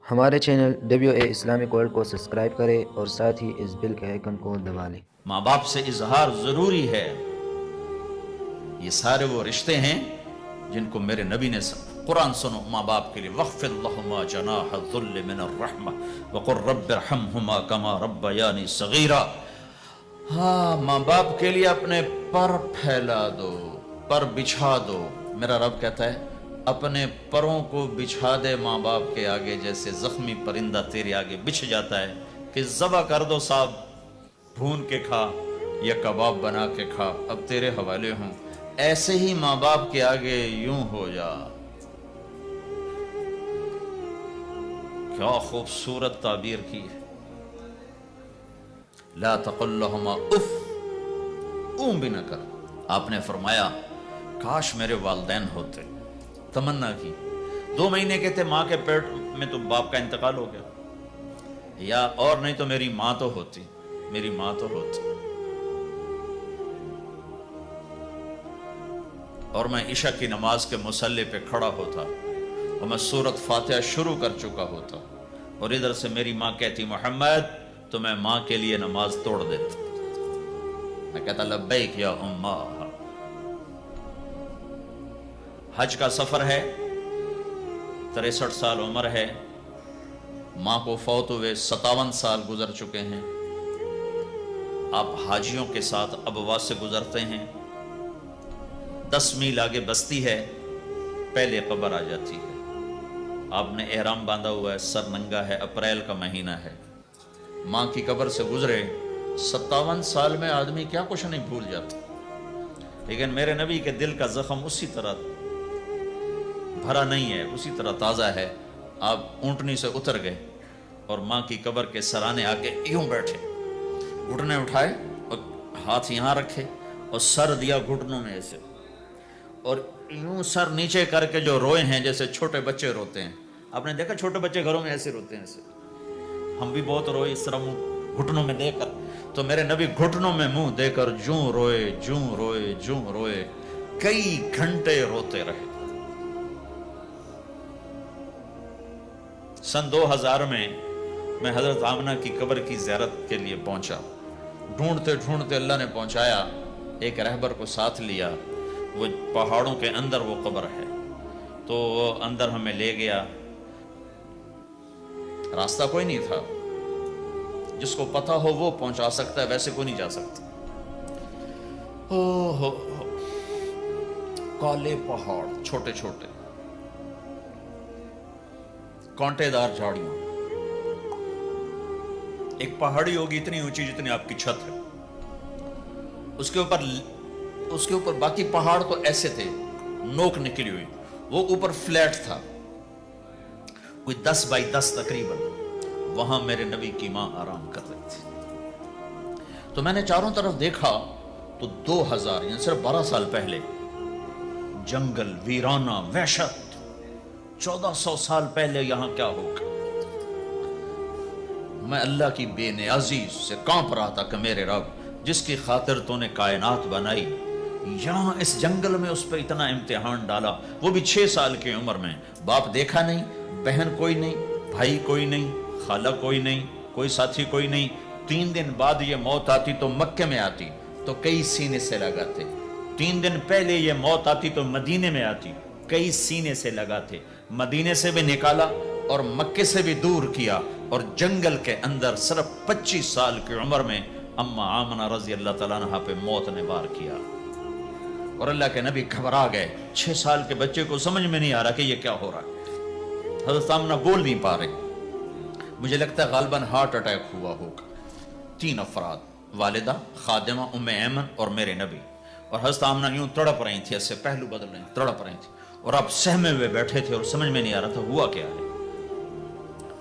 ہمارے channel WA Islamic world کو subscribe کریں اور ساتھ ہی اس بیل کے آئیکن کو دبا لیں۔ ماں باپ سے اظہار ضروری ہے۔ یہ سارے وہ رشتے ہیں جن کو میرے نبی نے قرآن سنو ماں باپ کے لیے وَخْفِضْ لَهُمَا جَنَاحَ الذُّلِّ مِنَ الرَّحْمَةِ وَقُلْ رَبِّ ارْحَمْهُمَا كَمَا رَبَّيَانِي صَغِيرًا۔ ہاں، ماں باپ کے لیے اپنے پر پھیلا دو، پر بچھا دو۔ میرا رب کہتا ہے اپنے پروں کو بچھا دے ماں باپ کے آگے، جیسے زخمی پرندہ تیرے آگے بچھ جاتا ہے کہ ذبح کر دو صاحب، بھون کے کھا یا کباب بنا کے کھا، اب تیرے حوالے ہوں۔ ایسے ہی ماں باپ کے آگے یوں ہو جا۔ کیا خوبصورت تعبیر کی ہے۔ لا تقل لهما اف، اون بھی نہ کر۔ آپ نے فرمایا کاش میرے والدین ہوتے، تمنا کی۔ 2 مہینے کے تھے ماں کے پیٹ میں تو باپ کا انتقال ہو گیا، یا اور نہیں تو میری ماں تو ہوتی، میری ماں تو ہوتی، اور میں عشاء کی نماز کے مصلی پہ کھڑا ہوتا اور میں سورۃ فاتحہ شروع کر چکا ہوتا، اور ادھر سے میری ماں کہتی محمد، تو میں ماں کے لیے نماز توڑ دیتا۔ میں کہتا لبیک یا اماں۔ حج کا سفر ہے، 63 سال عمر ہے، ماں کو فوت ہوئے 57 سال گزر چکے ہیں۔ آپ حاجیوں کے ساتھ ابوا سے گزرتے ہیں، 10 میل آگے بستی ہے، پہلے قبر آ جاتی ہے۔ آپ نے احرام باندھا ہوا ہے، سر ننگا ہے، اپریل کا مہینہ ہے، ماں کی قبر سے گزرے 57 سال میں آدمی کیا کچھ نہیں بھول جاتا، لیکن میرے نبی کے دل کا زخم اسی طرح بھرا نہیں ہے، اسی طرح تازہ ہے۔ آپ اونٹنی سے اتر گئے اور ماں کی قبر کے سرانے آ کے یوں بیٹھے، گھٹنے اٹھائے اور ہاتھ یہاں رکھے اور سر دیا گھٹنوں میں ایسے، اور یوں سر نیچے کر کے جو روئے ہیں جیسے چھوٹے بچے روتے ہیں۔ آپ نے دیکھا چھوٹے بچے گھروں میں ایسے روتے ہیں، ایسے ہم بھی بہت روئے اس طرح منہ گھٹنوں میں دے کر، تو میرے نبی گھٹنوں میں منہ دے کر جوں روئے جوں روئے جوں روئے، کئی گھنٹے روتے رہے۔ سن 2000 میں حضرت آمنہ کی قبر کی زیارت کے لیے پہنچا، ڈھونڈتے ڈھونڈتے اللہ نے پہنچایا، ایک رہبر کو ساتھ لیا، وہ پہاڑوں کے اندر وہ قبر ہے، تو وہ اندر ہمیں لے گیا۔ راستہ کوئی نہیں تھا، جس کو پتہ ہو وہ پہنچا سکتا ہے، ویسے کوئی نہیں جا سکتا۔ کالے پہاڑ، چھوٹے چھوٹے، کانٹے دار جھاڑیاں، ایک پہاڑی ہوگی اتنی اونچی جتنی آپ کی چھت ہے، اس کے اوپر باقی پہاڑ تو ایسے تھے، نوک نکلی ہوئی، وہ اوپر فلیٹ تھا، کوئی 10 بائی 10 تقریباً۔ وہاں میرے نبی کی ماں آرام کر رہی تھی، تو میں نے چاروں طرف دیکھا تو 2000 یعنی صرف 12 سال پہلے جنگل، ویرانہ، وحشت۔ 1400 سال پہلے یہاں کیا ہوگا؟ میں اللہ کی بے نیازی سے کانپ رہا تھا کہ میرے رب، جس کی خاطر تو نے کائنات بنائی، یہاں اس جنگل میں اس پہ اتنا امتحان ڈالا، وہ بھی 6 سال کی عمر میں۔ باپ دیکھا نہیں، بہن کوئی نہیں، بھائی کوئی نہیں، خالہ کوئی نہیں، کوئی ساتھی کوئی نہیں۔ 3 دن بعد یہ موت آتی تو مکے میں آتی تو کئی سینے سے لگاتے، 3 دن پہلے یہ موت آتی تو مدینے میں آتی، کئی سینے سے لگاتے، مدینے سے بھی نکالا اور مکے سے بھی دور کیا، اور جنگل کے اندر صرف 25 سال کی عمر میں اماں آمنہ رضی اللہ تعالیٰ عنہ پہ موت نے وار کیا، اور اللہ کے نبی گھبرا گئے۔ 6 سال کے بچے کو سمجھ میں نہیں آ رہا کہ یہ کیا ہو رہا ہے، حضرت آمنہ بول نہیں پا رہے، مجھے لگتا ہے غالباً ہارٹ اٹیک ہوا ہوگا۔ 3 افراد، والدہ، خادمہ ام ایمن اور میرے نبی، اور حضرت آمنہ یوں تڑپ رہی تھی، ایسے پہلو بدل رہی تڑپ رہی تھی، اور آپ سہمے ہوئے بیٹھے تھے اور سمجھ میں نہیں آ رہا تھا ہوا کیا ہے۔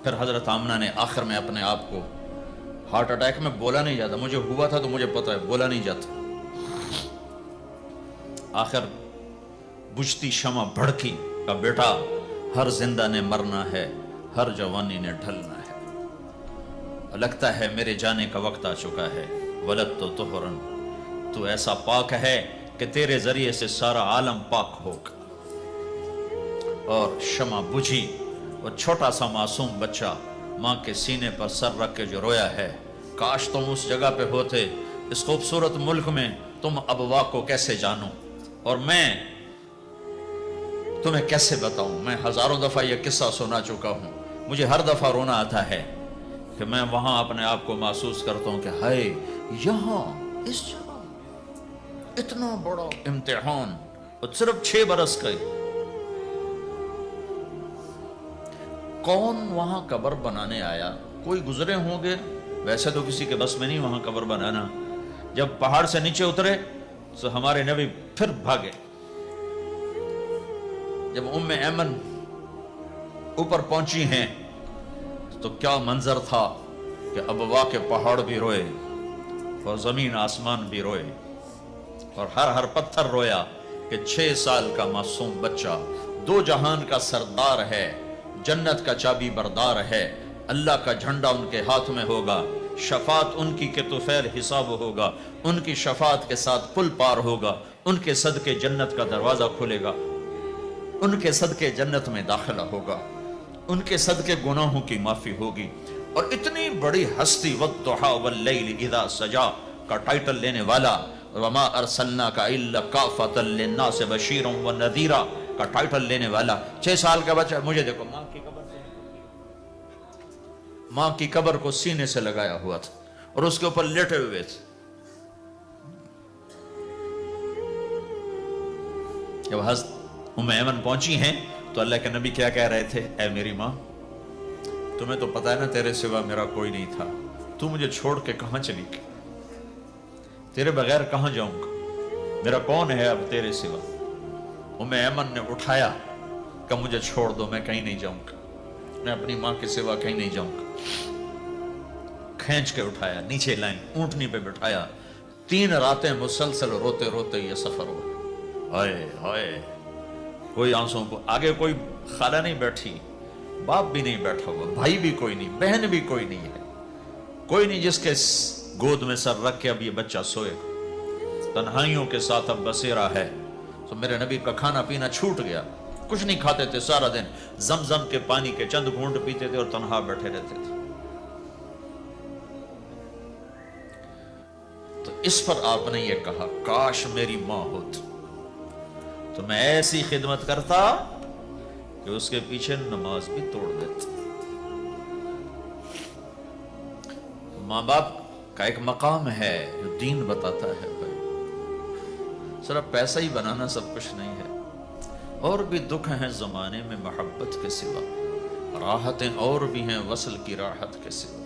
پھر حضرت آمنہ نے آخر میں اپنے آپ کو، ہارٹ اٹیک میں بولا نہیں جاتا، مجھے ہوا تھا تو مجھے پتہ ہے بولا نہیں جاتا، آخر بجھتی شمع بھڑکی کہ بیٹا، ہر زندہ نے مرنا ہے، ہر جوانی نے ڈھلنا ہے، لگتا ہے میرے جانے کا وقت آ چکا ہے، ولدت طہرن، تو ایسا پاک ہے کہ تیرے ذریعے سے سارا عالم پاک ہوگا۔ اور شمع بجھی وہ چھوٹا سا معصوم بچہ ماں کے سینے پر سر رکھ کے جو رویا ہے، کاش تم اس جگہ پہ ہوتے، اس خوبصورت ملک میں تم ابوا کو کیسے جانو، اور میں تمہیں کیسے بتاؤں۔ میں ہزاروں دفعہ یہ قصہ سنا چکا ہوں، مجھے ہر دفعہ رونا آتا ہے کہ میں وہاں اپنے آپ کو محسوس کرتا ہوں کہ ہائے، یہاں اس جگہ اتنا بڑا امتحان، اور صرف 6 برس کا ہی۔ کون وہاں قبر بنانے آیا؟ کوئی گزرے ہوں گے، ویسے تو کسی کے بس میں نہیں وہاں قبر بنانا۔ جب پہاڑ سے نیچے اترے تو ہمارے نبی پھر بھاگے۔ جب ام ایمن اوپر پہنچی ہیں تو کیا منظر تھا کہ ابوا کے پہاڑ بھی روئے اور زمین آسمان بھی روئے اور ہر پتھر رویا کہ 6 سال کا معصوم بچہ 2 جہان کا سردار ہے، جنت کا چابی بردار ہے، اللہ کا جھنڈا ان کے ہاتھ میں ہوگا، شفاعت ان کی کہ طفیل حساب ہوگا، ان کی شفاعت کے ساتھ پل پار ہوگا، ان کے صدقے جنت کا دروازہ کھلے گا، ان کے صدقے جنت میں داخلہ ہوگا، ان کے صدقے گناہوں کی معافی ہوگی۔ اور اتنی بڑی ہستی والضحی واللیل اذا سجا کا ٹائٹل لینے والا، وما ارسلناک الا کافۃ للناس بشیرا ونذیرا کا ٹائٹل لینے والا 6 سال کا بچہ۔ مجھے دیکھو، ماں کی قبر کو سینے سے لگایا ہوا تھا اور اس کے اوپر لیٹے ہوئے تھے۔ جب حضرت ام ایمن پہنچی ہیں تو اللہ کے نبی کیا کہہ رہے تھے؟ اے میری ماں، تمہیں تو پتا ہے نا تیرے سوا میرا کوئی نہیں تھا، تو مجھے چھوڑ کے کہاں چلی گئی؟ تیرے بغیر کہاں جاؤں گا؟ میرا کون ہے اب تیرے سوا؟ ام ایمن نے اٹھایا کہ مجھے چھوڑ دو، میں کہیں نہیں جاؤں گا، میں اپنی ماں کے سوا کہیں نہیں جاؤں گا۔ کھینچ کے اٹھایا، نیچے لائیں، اونٹنی پہ بٹھایا، 3 راتیں مسلسل روتے روتے یہ سفر ہوا۔ ہائے ہائے، کوئی آنسوں کو آگے، کوئی خالہ نہیں بیٹھی، باپ بھی نہیں بیٹھا ہوا، بھائی بھی کوئی نہیں، بہن بھی کوئی نہیں ہے، کوئی نہیں جس کے گود میں سر رکھ کے اب یہ بچہ سوئے گا۔ تنہائیوں کے ساتھ اب بسیرا ہے۔ تو میرے نبی کا کھانا پینا چھوٹ گیا، کچھ نہیں کھاتے تھے سارا دن، زمزم کے پانی کے چند گھونٹ پیتے تھے اور تنہا بیٹھے رہتے تھے۔ تو اس پر آپ نے یہ کہا، کاش میری ماں ہوتی تو میں ایسی خدمت کرتا کہ اس کے پیچھے نماز بھی توڑ دیتا۔ ماں باپ کا ایک مقام ہے جو دین بتاتا ہے بھائی، صرف پیسہ ہی بنانا سب کچھ نہیں ہے، اور بھی دکھ ہیں زمانے میں محبت کے سوا، راحتیں اور بھی ہیں وصل کی راحت کے سوا۔